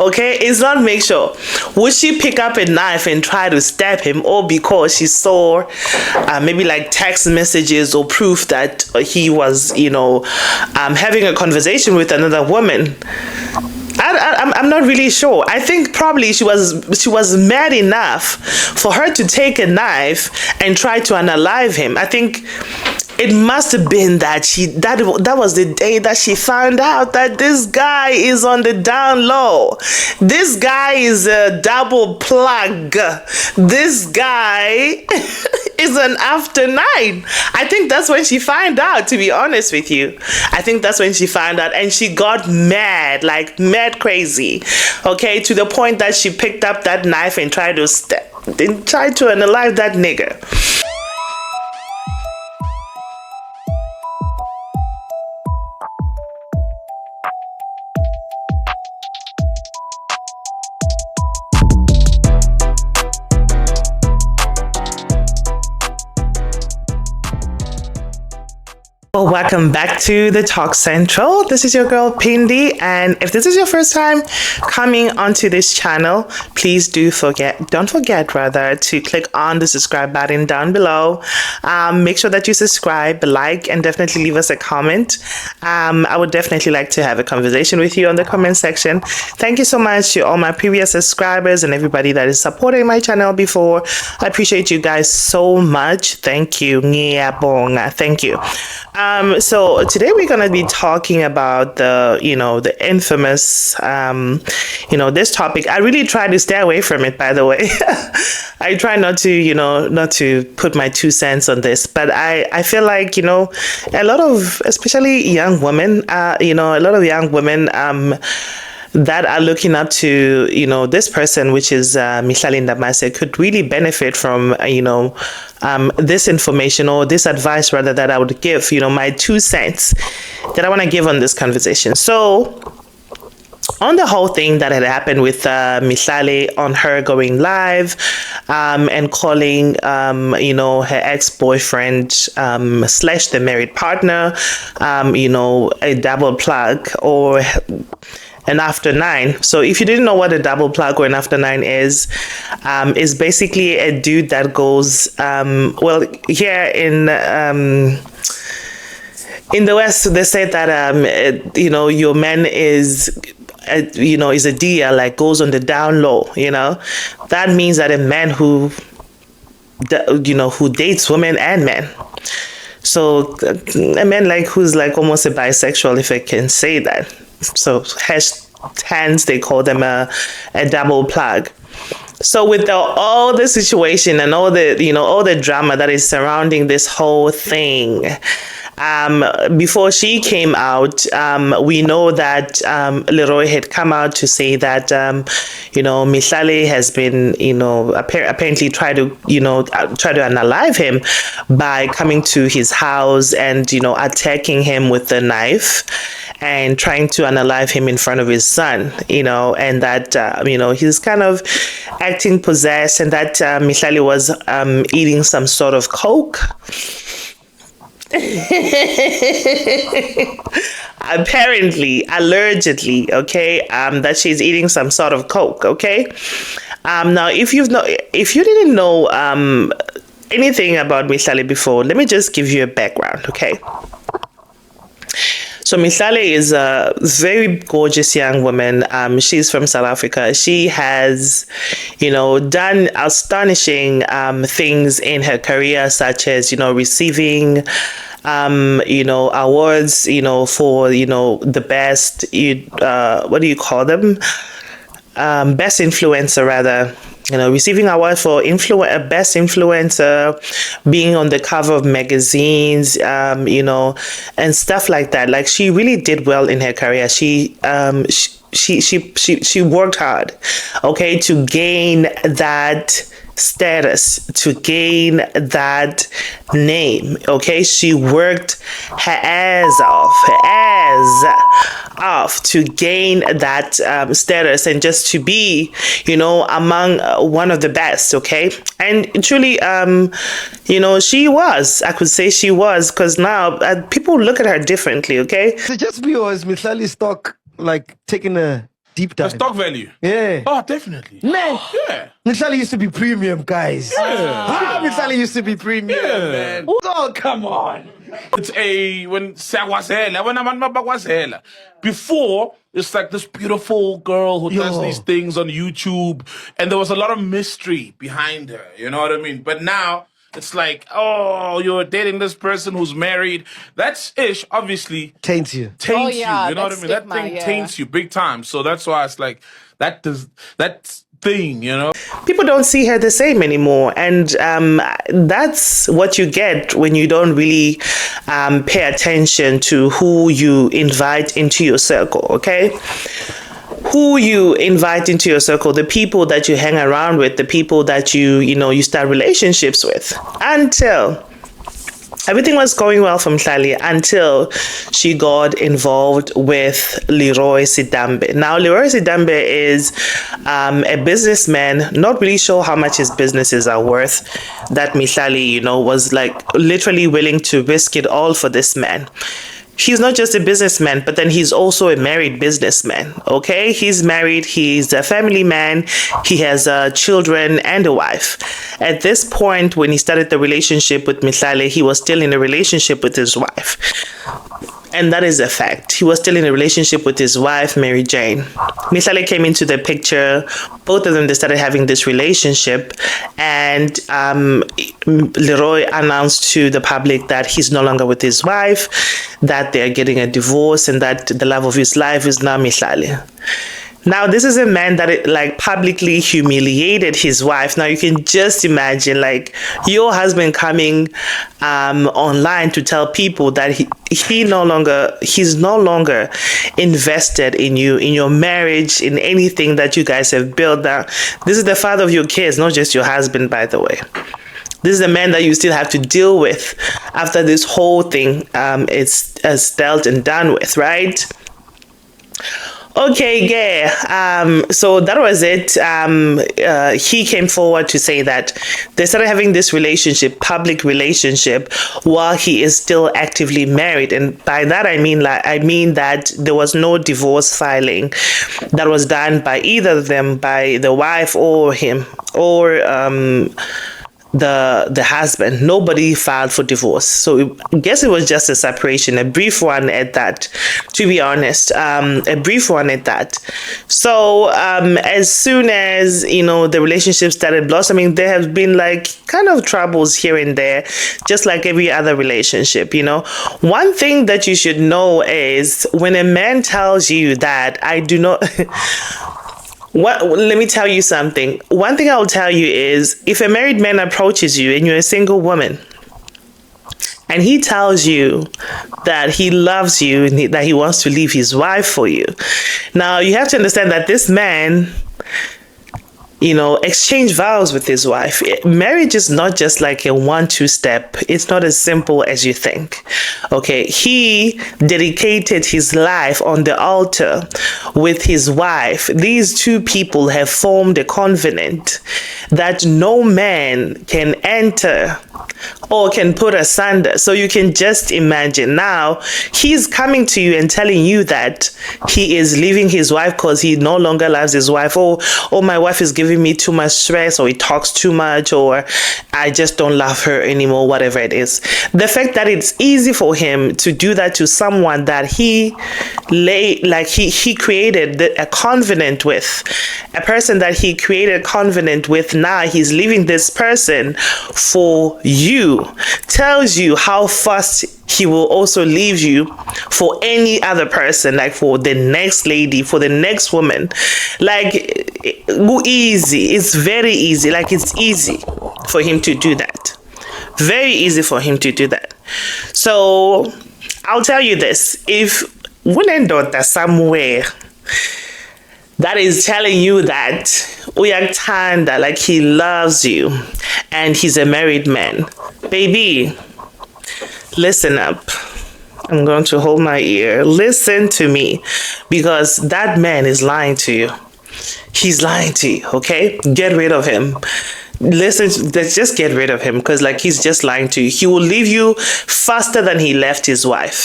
Okay, it's not make sure. Would she pick up a knife and try to stab him, or because she saw maybe like text messages or proof that he was, having a conversation with another woman? I'm not really sure. I think probably she was mad enough for her to take a knife and try to unalive him. I think it must have been that that was the day that she found out that this guy is on the down low. This guy is a double plug. This guy is an after nine. I think that's when she found out, to be honest with you. I think that's when she found out, and she got mad, like mad crazy. Okay, to the point that she picked up that knife and tried to unalive that nigga. Well, welcome back to the Talk Central. This is your girl Pindi, and if this is your first time coming onto this channel, please don't forget to click on the subscribe button down below. Make sure that you subscribe, like, and definitely leave us a comment. I would definitely like to have a conversation with you on the comment section. Thank you so much to all my previous subscribers and everybody that is supporting my channel before. I appreciate you guys so much. Thank you. Thank you. So today we're going to be talking about the infamous, this topic. I really try to stay away from it, by the way. I try not to put my 2 cents on this, but I feel like, a lot of, especially young women, that are looking up to, this person, which is Mihlali Ndamase, could really benefit from, this information or this advice, rather, that I would give, my 2 cents that I want to give on this conversation. So, on the whole thing that had happened with Mihlali, on her going live and calling, her ex-boyfriend / the married partner, a double plug or an after nine. So if you didn't know what a double plug or an after nine is basically a dude that goes, here in the West, they say that, your man is a deer, like goes on the down low, That means that a man who dates women and men. So a man who's almost a bisexual, if I can say that. So hence they call them a double plug. So with all the situation and all the drama that is surrounding this whole thing, before she came out, we know that Leroy had come out to say that Mihlali has been apparently try to unalive him by coming to his house and attacking him with a knife and trying to unalive him in front of his son, and that he's kind of acting possessed, and that Mihlali was eating some sort of coke. Apparently, allegedly, okay, that she's eating some sort of coke, okay. Now, if you didn't know anything about Mihlali before, let me just give you a background, okay. So Mihlali is a very gorgeous young woman. She's from South Africa. She has, done astonishing things in her career, such as, receiving, awards, for, the best, what do you call them? Best influencer, rather. Receiving award for best influencer, being on the cover of magazines, and stuff like that. Like, she really did well in her career. She worked hard, okay, to gain that status, to gain that name, okay. She worked her ass off to gain that status, and just to be among one of the best, okay. And truly, I could say she was, because now people look at her differently, okay. So just be, or is Mihlali stock taking a Deep The dive. stock value. Yeah. Oh, definitely. Man. Yeah. Mihlali used to be premium, guys. Yeah. Mihlali used to be premium, Yeah. man. Oh, come on. It's when before it's like this beautiful girl who does these things on YouTube, and there was a lot of mystery behind her. You know what I mean? But now it's like, oh, you're dating this person who's married. That's ish, obviously. Taints you. Taints you. You know what I mean? That thing taints you big time. So that's why it's like that thing, you know? People don't see her the same anymore, and that's what you get when you don't really pay attention to who you invite into your circle. Okay, who you invite into your circle, the people that you hang around with, the people that you start relationships with, until everything was going well for Mihlali until she got involved with Leroy Sidambe. Now, Leroy Sidambe is a businessman, not really sure how much his businesses are worth, that Mihlali, was like literally willing to risk it all for this man. He's not just a businessman, but then he's also a married businessman. Okay, he's married, he's a family man, he has children and a wife. At this point, when he started the relationship with Mihlali, he was still in a relationship with his wife. And that is a fact. He was still in a relationship with his wife, Mary Jane. Mihlali came into the picture. Both of them, they started having this relationship. And Leroy announced to the public that he's no longer with his wife, that they're getting a divorce, and that the love of his life is now Mihlali. Now, this is a man that publicly humiliated his wife. Now, you can just imagine your husband coming online to tell people that he's no longer invested in you, in your marriage, in anything that you guys have built. Now, this is the father of your kids, not just your husband, by the way. This is the man that you still have to deal with after this whole thing is dealt and done with, right? Okay, yeah. So that was it. He came forward to say that they started having this public relationship, while he is still actively married. And by that I mean that there was no divorce filing that was done by either of them, by the wife or him, or the husband. Nobody filed for divorce, so I guess it was just a separation, a brief one at that, to be honest, a brief one at that. So as soon as the relationship started blossoming, there have been kind of troubles here and there, just like every other relationship. One thing that you should know is when a man tells you that I do not let me tell you something. One thing I will tell you is, if a married man approaches you and you're a single woman, and he tells you that he loves you and that he wants to leave his wife for you, now you have to understand that this man exchange vows with his wife. Marriage is not just like a 1-2 step. It's not as simple as you think. Okay, he dedicated his life on the altar with his wife. These two people have formed a covenant that no man can enter or can put asunder. So you can just imagine, now he's coming to you and telling you that he is leaving his wife because he no longer loves his wife, or my wife is giving me too much stress, or he talks too much, or I just don't love her anymore, whatever it is. The fact that it's easy for him to do that to someone that he created a covenant with, a person that he created a covenant with, now he's leaving this person for you, tells you how fast he will also leave you for any other person, for the next lady, for the next woman. Easy. It's very easy. It's easy for him to do that. Very easy for him to do that. So I'll tell you this: if Unendota somewhere that is telling you that Uyakthanda, he loves you, and he's a married man, baby, listen up. I'm going to hold my ear. Listen to me, because that man is lying to you. He's lying to you, okay? Get rid of him. listen, let's just get rid of him, because like he's just lying to you. He will leave you faster than he left his wife,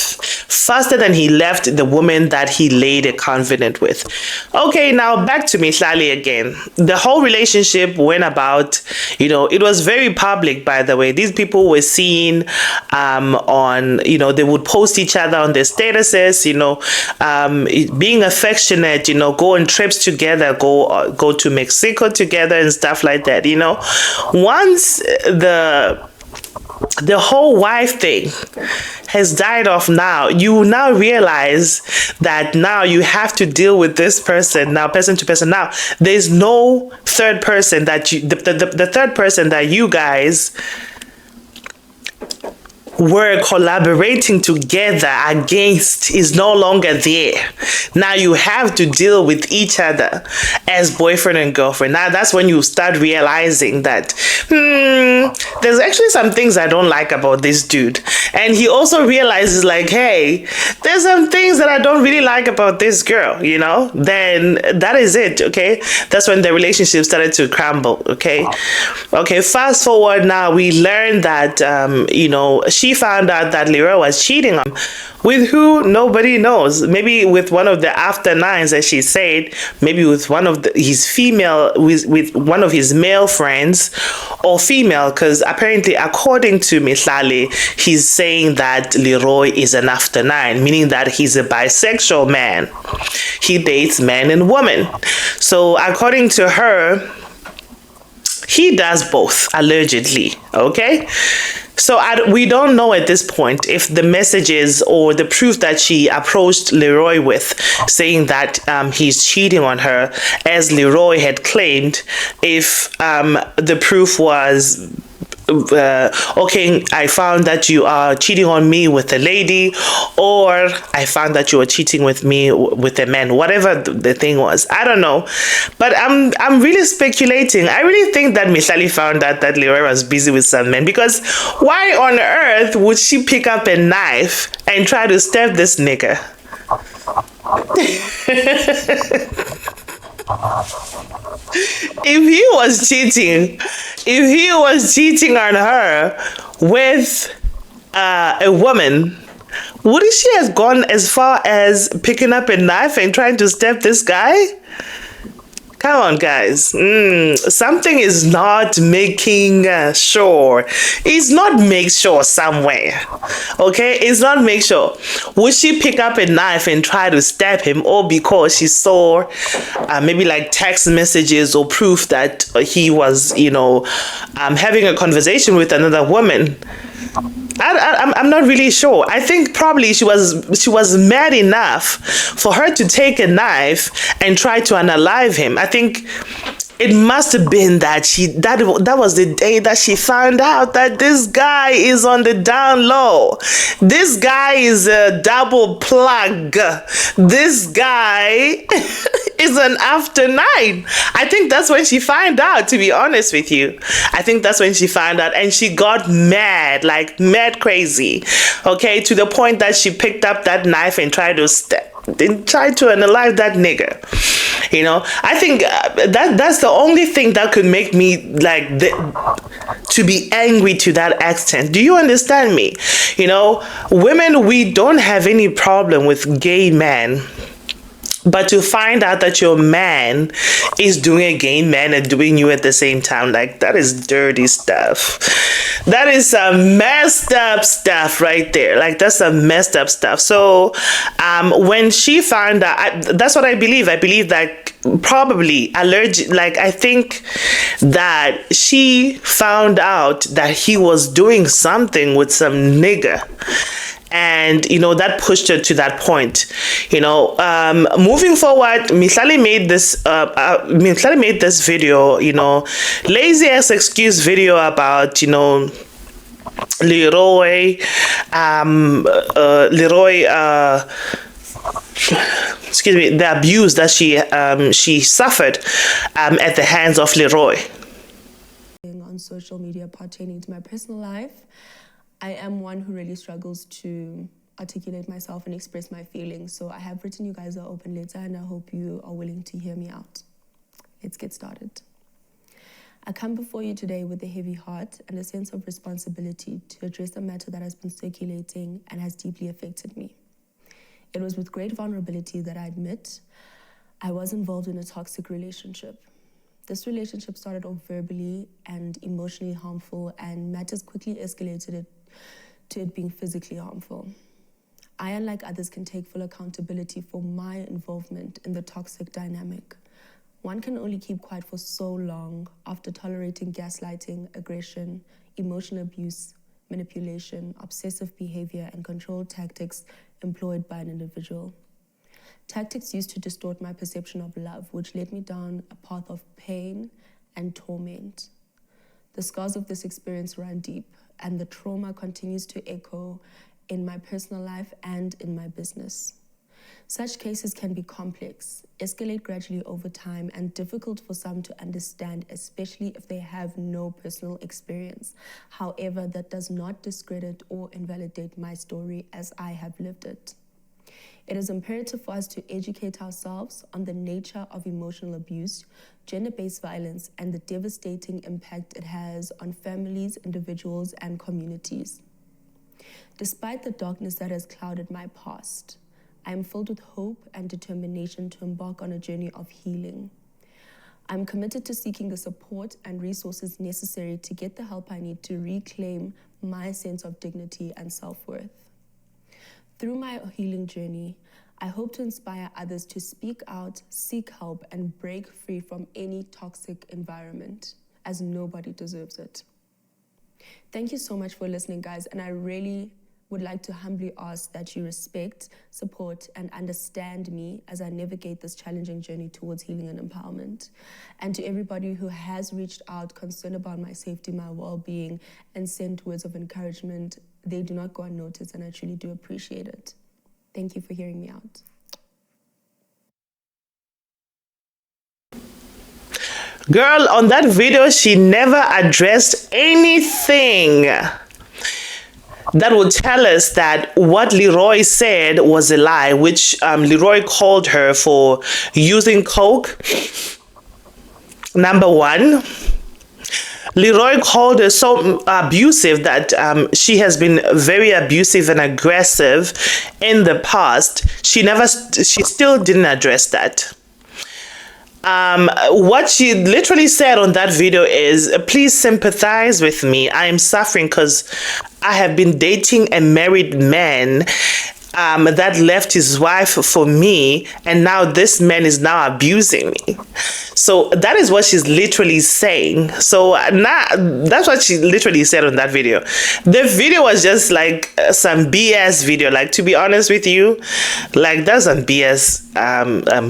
faster than he left the woman that he laid a covenant with. Okay, now back to Mihlali again. The whole relationship went about, it was very public, by the way. These people were seen on, they would post each other on their statuses, being affectionate, go on trips together, go to Mexico together and stuff like that. Once the whole wife thing has died off, now you now realize that now you have to deal with this person, now person to person. Now there's no third person that the third person that you guys were collaborating together against is no longer there. Now you have to deal with each other as boyfriend and girlfriend. Now that's when you start realizing that there's actually some things I don't like about this dude. And he also realizes like, hey, there's some things that I don't really like about this girl, then that is it. Okay, that's when the relationship started to crumble. Okay, fast forward, now we learned that she found out that Leroy was cheating on him. With who? Nobody knows. Maybe with one of the after nines, as she said, maybe with one of his female, with one of his male friends, or female, because apparently, according to Mihlali, he's saying that Leroy is an after nine, meaning that he's a bisexual man. He dates men and women. So according to her, he does both, allegedly. Okay, so we don't know at this point if the messages or the proof that she approached Leroy with, saying that he's cheating on her, as Leroy had claimed, if the proof was okay, I found that you are cheating on me with a lady, or I found that you are cheating with me with a man, whatever the thing was. I don't know, but I'm really speculating. I really think that Mihlali found out that Leroy was busy with some men, because why on earth would she pick up a knife and try to stab this nigga? If he was cheating on her with a woman, wouldn't she have gone as far as picking up a knife and trying to stab this guy? Come on, guys. Something is not making sure. It's not make sure somewhere. Okay? It's not make sure. Would she pick up a knife and try to stab him, or because she saw maybe like text messages or proof that he was, having a conversation with another woman? I'm not really sure. I think probably she was mad enough for her to take a knife and try to unalive him. I think it must have been that that was the day that she found out that this guy is on the down low. This guy is a double plug. This guy is an after nine. I think that's when she found out, to be honest with you. I think that's when she found out, and she got mad, like mad crazy. Okay, to the point that she picked up that knife and tried to unalive that nigga. I think that's the only thing that could make me to be angry to that extent. Do you understand me? Women, we don't have any problem with gay men. But to find out that your man is doing a gay man and doing you at the same time, that is dirty stuff. That is some messed up stuff right there. That's some messed up stuff. So when she found out, that's what I believe. I believe that probably allergic. I think that she found out that he was doing something with some nigga. And that pushed her to that point. Moving forward, Mihlali made this video, lazy ass excuse video about Leroy, excuse me, the abuse that she suffered at the hands of Leroy. On social media pertaining to my personal life, I am one who really struggles to articulate myself and express my feelings. So I have written you guys an open letter, and I hope you are willing to hear me out. Let's get started. I come before you today with a heavy heart and a sense of responsibility to address a matter that has been circulating and has deeply affected me. It was with great vulnerability that I admit I was involved in a toxic relationship. This relationship started off verbally and emotionally harmful, and matters quickly escalated to it being physically harmful. I, unlike others, can take full accountability for my involvement in the toxic dynamic. One can only keep quiet for so long after tolerating gaslighting, aggression, emotional abuse, manipulation, obsessive behavior, and control tactics employed by an individual. Tactics used to distort my perception of love, which led me down a path of pain and torment. The scars of this experience run deep, and the trauma continues to echo in my personal life and in my business. Such cases can be complex, escalate gradually over time, and difficult for some to understand, especially if they have no personal experience. However, that does not discredit or invalidate my story as I have lived it. It is imperative for us to educate ourselves on the nature of emotional abuse, gender-based violence, and the devastating impact it has on families, individuals, and communities. Despite the darkness that has clouded my past, I am filled with hope and determination to embark on a journey of healing. I'm committed to seeking the support and resources necessary to get the help I need to reclaim my sense of dignity and self-worth. Through my healing journey, I hope to inspire others to speak out, seek help, and break free from any toxic environment, as nobody deserves it. Thank you so much for listening, guys, and I really would like to humbly ask that you respect, support, and understand me as I navigate this challenging journey towards healing and empowerment. And to everybody who has reached out, concerned about my safety, my well-being, and sent words of encouragement, they do not go unnoticed, and I truly do appreciate it. Thank you for hearing me out. Girl, on that video, she never addressed anything that would tell us that what Leroy said was a lie, which Leroy called her for using coke. Number one, Leroy called her so abusive that she has been very abusive and aggressive in the past. She still didn't address that. What she literally said on that video is, please sympathize with me. I am suffering because I have been dating a married man that left his wife for me, and now this man is now abusing me. So that is what she's literally saying. So now that's what she literally said on that video. The video was just like some BS video. Like, to be honest with you, like, that's some BS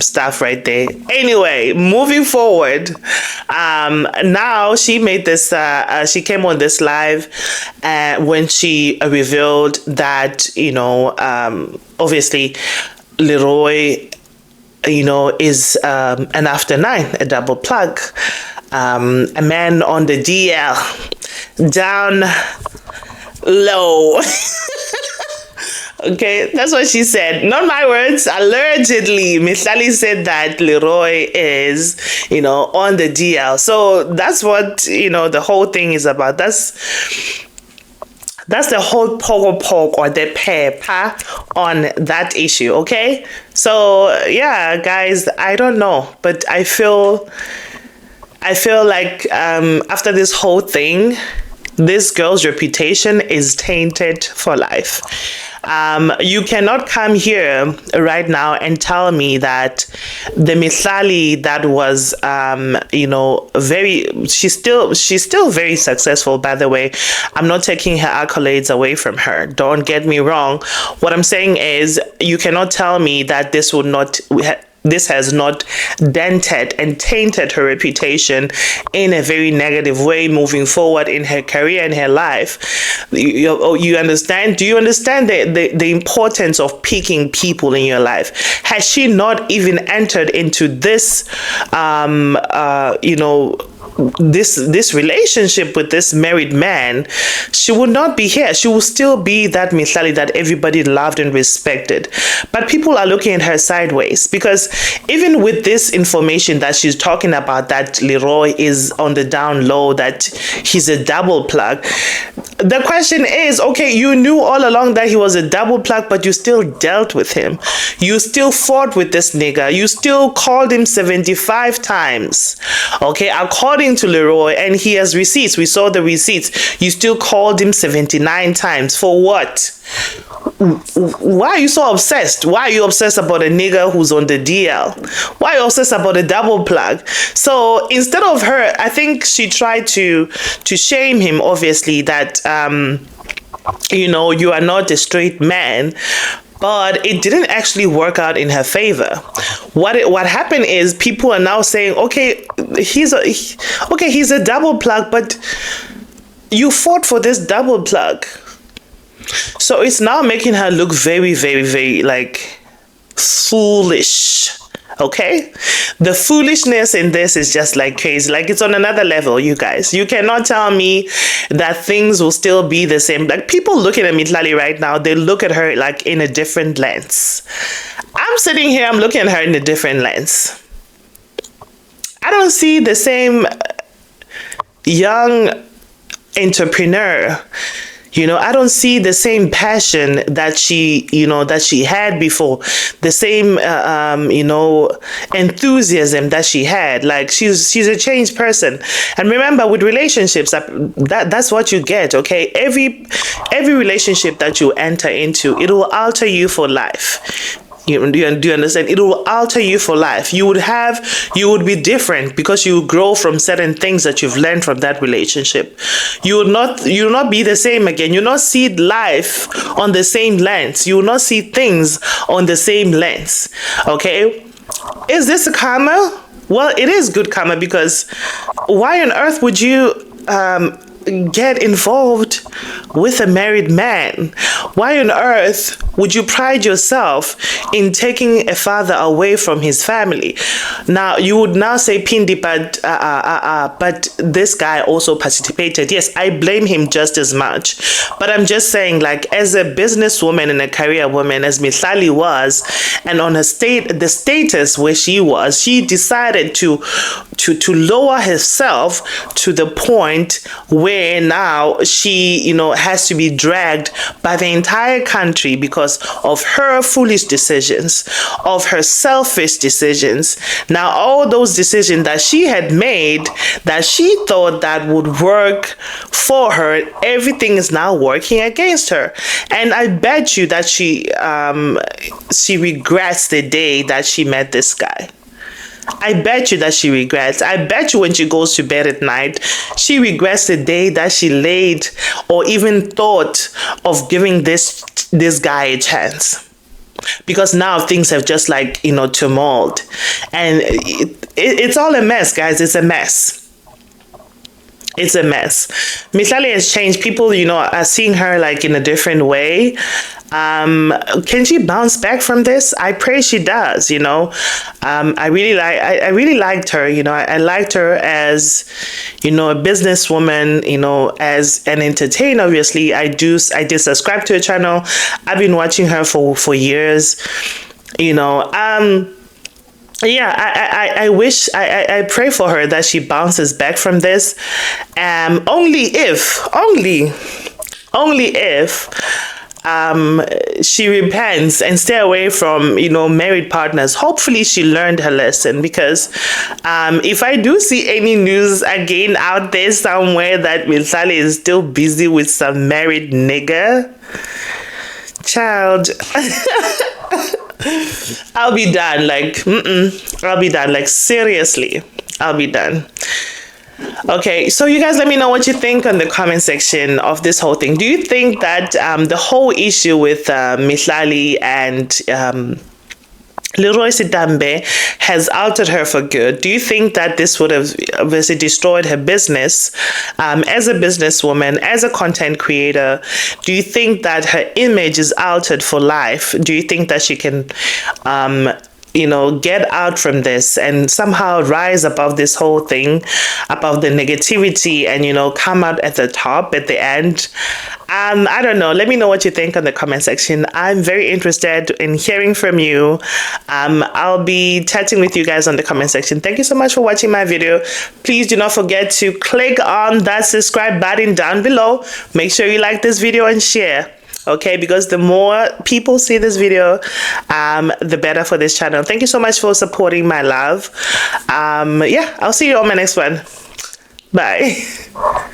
stuff right there. Anyway, moving forward, now she made this she came on this live when she revealed that, you know, obviously Leroy, you know, is an after 9, a double plug, a man on the DL, down low. Okay, that's what she said. Not my words. Allegedly, Mihlali said that Leroy is, you know, on the DL. So that's what, you know, the whole thing is about. That's the whole poke or the paper on that issue, okay? So yeah, guys, I don't know, but I feel like after this whole thing, this girl's reputation is tainted for life. You cannot come here right now and tell me that the Mihlali that was, you know, she's still very successful, by the way. I'm not taking her accolades away from her. Don't get me wrong. What I'm saying is, you cannot tell me that this has not dented and tainted her reputation in a very negative way moving forward in her career and her life. You understand? Do you understand the importance of picking people in your life? Has she not even entered into this, you know, this relationship with this married man, she would not be here. She will still be that Mihlali that everybody loved and respected. But people are looking at her sideways, because even with this information that she's talking about, that Leroy is on the down low, that he's a double plug, the question is, okay, you knew all along that he was a double plug, but you still dealt with him. You still fought with this nigga. You still called him 75 times. Okay, according to Leroy, and he has receipts. We saw the receipts. You still called him 79 times. For what? Why are you so obsessed? Why are you obsessed about a nigga who's on the DL? Why are you obsessed about a double plug? So instead of her, I think she tried to shame him, obviously, that you are not a straight man. But it didn't actually work out in her favor. What happened is people are now saying, okay, he's a double plug, but you fought for this double plug. So it's now making her look very, very, very like foolish. Okay, the foolishness in this is just like crazy. Like, it's on another level, you guys. You cannot tell me that things will still be the same. Like, people looking at Mihlali right now, they look at her like in a different lens. I'm sitting here, I'm looking at her in a different lens. I don't see the same young entrepreneur. I don't see the same passion that she had before, the same, enthusiasm that she had. Like, she's a changed person. And remember, with relationships, that's what you get, okay? Every relationship that you enter into, it will alter you for life. Do you understand? It will alter you for life. You would be different because you grow from certain things that you've learned from that relationship. You will not be the same again. You will not see life on the same lens. You will not see things on the same lens. Okay? Is this a karma? Well, it is good karma, because why on earth would you get involved with a married man? Why on earth would you pride yourself in taking a father away from his family? Now, you would now say, Pindi, but this guy also participated. Yes, I blame him just as much. But I'm just saying, like, as a businesswoman and a career woman, as Mihlali was, and on the status where she was, she decided to lower herself to the point where now she, has to be dragged by the entire country because of her foolish decisions, of her selfish decisions. Now, all those decisions that she had made, that she thought that would work for her, everything is now working against her. And I bet you that she regrets the day that she met this guy. I bet you that she regrets. I bet you when she goes to bed at night, she regrets the day that she laid or even thought of giving this guy a chance. Because now things have just tumult. And it's all a mess, guys. It's a mess. It's a mess. Mihlali has changed. People, are seeing her like in a different way. Can she bounce back from this? I pray she does. I really liked her. I liked her as, a businesswoman. As an entertainer. Obviously, I did subscribe to her channel. I've been watching her for years. Yeah, I wish, I pray for her that she bounces back from this. Only if she repents and stay away from, married partners. Hopefully she learned her lesson, because if I do see any news again out there somewhere that Mihlali is still busy with some married nigga, child, I'll be done. I'll be done. Seriously, I'll be done. Okay, so you guys let me know what you think on the comment section of this whole thing. Do you think that the whole issue with Mihlali and Leroy Sitambe has altered her for good? Do you think that this would have obviously destroyed her business as a businesswoman, as a content creator? Do you think that her image is altered for life? Do you think that she can get out from this and somehow rise above this whole thing, above the negativity, and come out at the top at the end. I don't know. Let me know what you think on the comment section. I'm very interested in hearing from you. I'll be chatting with you guys on the comment section. Thank you so much for watching my video. Please do not forget to click on that subscribe button down below. Make sure you like this video and share. Okay, because the more people see this video, the better for this channel. Thank you so much for supporting my love. Yeah, I'll see you on my next one. Bye.